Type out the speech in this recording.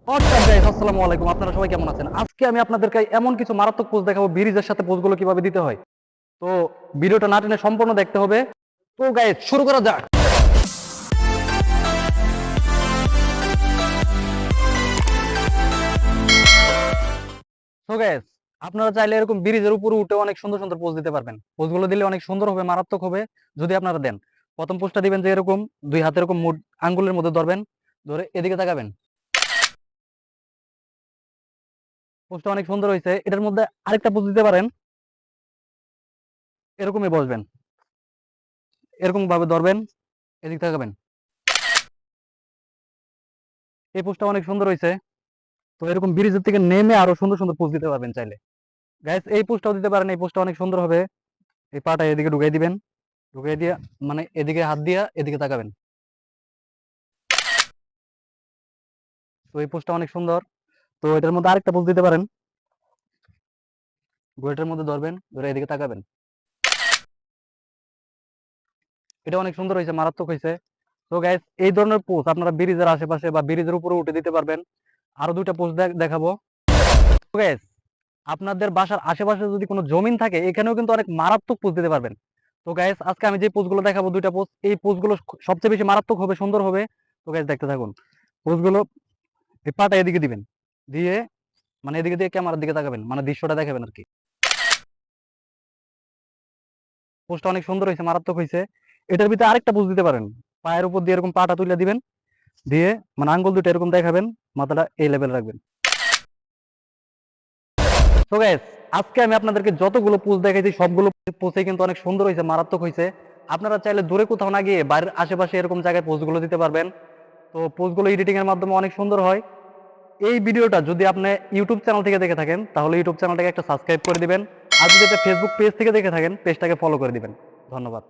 আসসালামু আলাইকুম, আপনারা সবাই কেমন আছেন? আজকে আমি আপনাদেরকে এমন কিছু মারাত্মক পোজ দেখাবো ব্রিজের সাথে পোজগুলো কিভাবে দিতে হয়। তো ভিডিওটা না টেনে সম্পূর্ণ দেখতে হবে। তো গাইস শুরু করা যাক। তো গাইস আপনারা চাইলে এরকম ব্রিজের উপরে উঠে অনেক সুন্দর সুন্দর পোজ দিতে পারবেন। পোজগুলো দিলে অনেক সুন্দর হবে, মারাত্মক হবে যদি আপনারা দেন। প্রথম পোজটা দিবেন যে এরকম দুই হাতে এরকম আঙ্গুলের মধ্যে ধরবেন, ধরে এদিকে তাকাবেন। পোজটা অনেক সুন্দর হয়েছে। এটার মধ্যে আরেকটা পোজ দিতে পারেন, এরকমই বসবেন, এরকম ভাবে ধরবেন, এদিকে তাকাবেন। এই পোজটা অনেক সুন্দর হয়েছে। তো এরকম ব্রিজের থেকে নেমে আরো সুন্দর সুন্দর পোজ দিতে পারবেন চাইলে। গাইস এই পোজটাও দিতে পারেন, এই পোজটা অনেক সুন্দর হবে। এই পাটা এদিকে ঢুকাই দিবেন, ঢুকাই দিয়ে মানে এদিকে হাত দিয়া এদিকে তাকাবেন। তো এই পোজটা অনেক সুন্দর। তো এটার মধ্যে আরেকটা পোজ দিতে পারেন, গোয়েটার মধ্যে ধরবেন, ধরে এদিকে তাকাবেন। এটা অনেক সুন্দর হয়েছে, মারাত্মক হয়েছে। তো গাইস এই ধরনের পোজ আপনারা ব্রিজের আশেপাশে বা ব্রিজের উপরে উঠে দিতে পারবেন। আরো দুইটা পোজ দেখাবো। তো গাইস আপনাদের বাসার আশেপাশে যদি কোনো জমিন থাকে, এখানেও কিন্তু অনেক মারাত্মক পোজ দিতে পারবেন। তো গাইস আজকে আমি যে পোজগুলো দেখাবো, দুইটা পোজ, এই পোজগুলো সবচেয়ে বেশি মারাত্মক হবে, সুন্দর হবে। তো গাইস দেখতে থাকুন। পোজগুলো এই পাটা এদিকে দিবেন, দিয়ে মানে এদিকে দিয়ে ক্যামেরার দিকে তাকাবেন, মানে দৃশ্যটা দেখাবেন আর কি। পোজটা অনেক সুন্দর হয়েছে, মারাত্মক হয়েছে। এটার ভিতরে আরেকটা পোজ দিতে পারেন, পায়ের উপর দিয়ে এরকম পাটা তুলে দিবেন, দিয়ে মানে আঙ্গুল দুটো এরকম দেখাবেন, মাথাটা এই লেভেল রাখবেন। তো গাইস আজকে আমি আপনাদেরকে যতগুলো পোজ দেখাইছি সবগুলো পোজে কিন্তু অনেক সুন্দর হয়েছে, মারাত্মক হয়েছে। আপনারা চাইলে দূরে কোথাও না গিয়ে বাড়ির আশেপাশে এরকম জায়গায় পোজগুলো দিতে পারবেন। তো পোজগুলো এডিটিং এর মাধ্যমে অনেক সুন্দর হয়। এই ভিডিওটা যদি আপনি ইউটিউব চ্যানেল থেকে দেখে থাকেন, তাহলে ইউটিউব চ্যানেলটাকে একটা সাবস্ক্রাইব করে দিবেন। আর যদি এটা ফেসবুক পেজ থেকে দেখে থাকেন, পেজটাকে ফলো করে দিবেন। ধন্যবাদ।